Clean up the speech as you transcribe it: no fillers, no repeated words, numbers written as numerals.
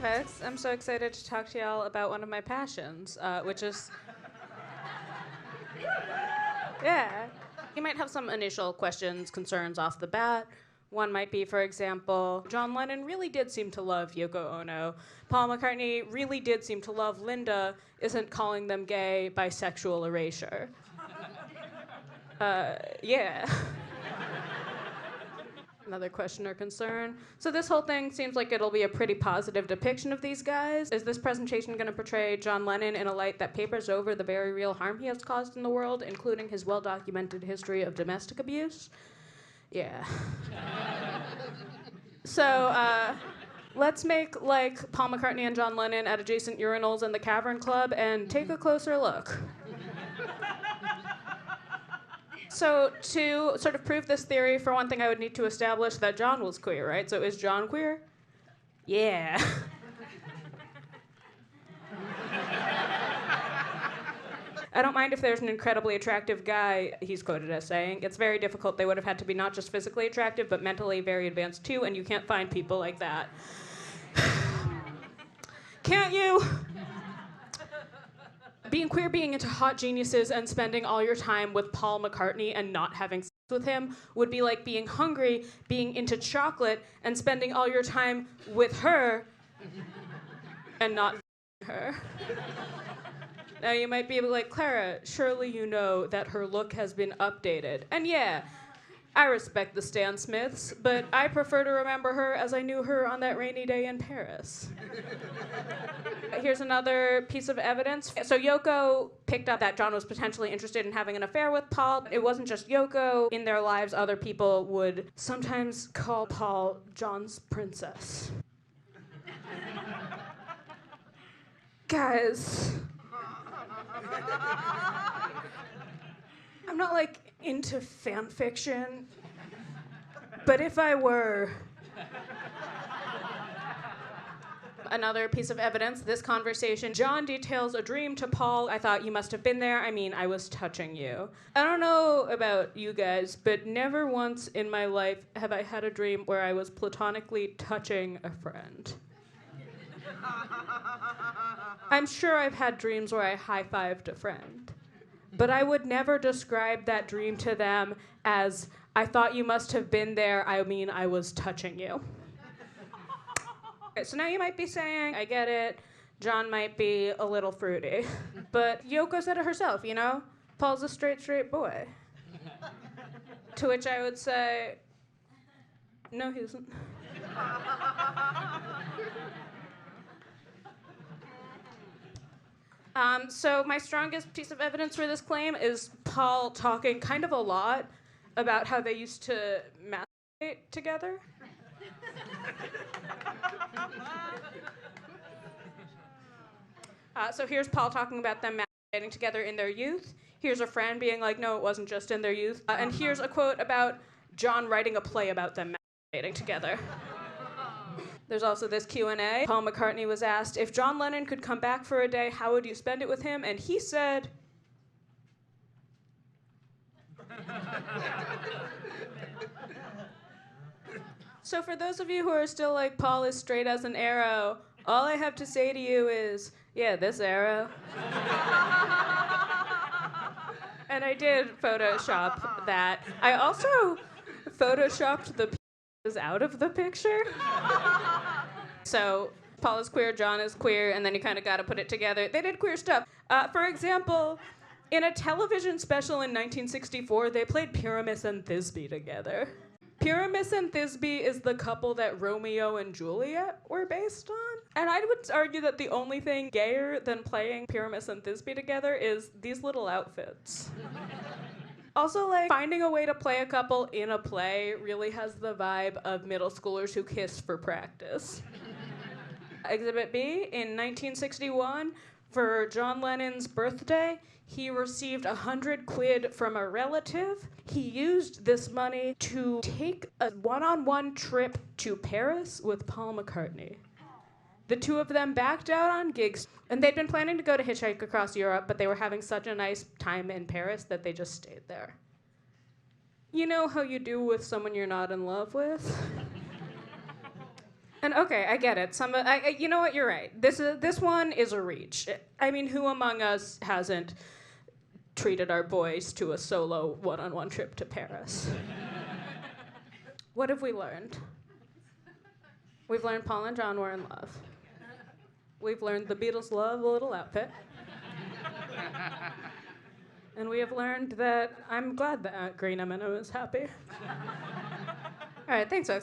folks. I'm so excited to talk to y'all about one of my passions, which is... Yeah. You might have some initial questions, concerns off the bat. One might be, for example, John Lennon really did seem to love Yoko Ono. Paul McCartney really did seem to love Linda. Isn't calling them gay bisexual erasure? Yeah. Another question or concern. So this whole thing seems like it'll be a pretty positive depiction of these guys. Is this presentation going to portray John Lennon in a light that papers over the very real harm he has caused in the world, including his well-documented history of domestic abuse? Yeah. So, let's make like Paul McCartney and John Lennon at adjacent urinals in the Cavern Club and take a closer look. So to sort of prove this theory, for one thing, I would need to establish that John was queer, right? So is John queer? Yeah. I don't mind if there's an incredibly attractive guy, he's quoted as saying. It's very difficult. They would have had to be not just physically attractive, but mentally very advanced too, and you can't find people like that. Can't you? Being queer, being into hot geniuses, and spending all your time with Paul McCartney and not having sex with him would be like being hungry, being into chocolate, and spending all your time with her and not her. Now you might be like, Clara, surely you know that her look has been updated. And yeah, I respect the Stan Smiths, but I prefer to remember her as I knew her on that rainy day in Paris. Here's another piece of evidence. So Yoko picked up that John was potentially interested in having an affair with Paul. It wasn't just Yoko. In their lives, other people would sometimes call Paul John's princess. Guys, I'm not like into fan fiction, but if I were... Another piece of evidence, this conversation. John details a dream to Paul. I thought you must have been there. I mean, I was touching you. I don't know about you guys, but never once in my life have I had a dream where I was platonically touching a friend. I'm sure I've had dreams where I high-fived a friend, but I would never describe that dream to them as, I thought you must have been there. I mean, I was touching you. Okay, so now you might be saying, I get it, John might be a little fruity. But Yoko said it herself, you know? Paul's a straight boy. To which I would say, no, he isn't. So my strongest piece of evidence for this claim is Paul talking kind of a lot about how they used to masturbate together. So here's Paul talking about them masturbating together in their youth. Here's a friend being like, no, it wasn't just in their youth. And here's a quote about John writing a play about them masturbating together. There's also this Q&A. Paul McCartney was asked, if John Lennon could come back for a day, how would you spend it with him? And he said... So for those of you who are still like, Paul is straight as an arrow, all I have to say to you is, yeah, this arrow. And I did Photoshop that. I also Photoshopped the pieces out of the picture. So Paul is queer, John is queer, and then you kind of got to put it together. They did queer stuff. For example, in a television special in 1964, they played Pyramus and Thisbe together. Pyramus and Thisbe is the couple that Romeo and Juliet were based on. And I would argue that the only thing gayer than playing Pyramus and Thisbe together is these little outfits. Also, like, finding a way to play a couple in a play really has the vibe of middle schoolers who kiss for practice. Exhibit B, in 1961, for John Lennon's birthday, he received 100 quid from a relative. He used this money to take a one-on-one trip to Paris with Paul McCartney. The two of them backed out on gigs, and they'd been planning to go to hitchhike across Europe, but they were having such a nice time in Paris that they just stayed there. You know how you do with someone you're not in love with? And okay, I get it. You know what? You're right. This one is a reach. I mean, who among us hasn't treated our boys to a solo one-on-one trip to Paris? What have we learned? We've learned Paul and John were in love. We've learned the Beatles love a little outfit. And we have learned that I'm glad that Aunt Green M&M is happy. All right, thanks, folks.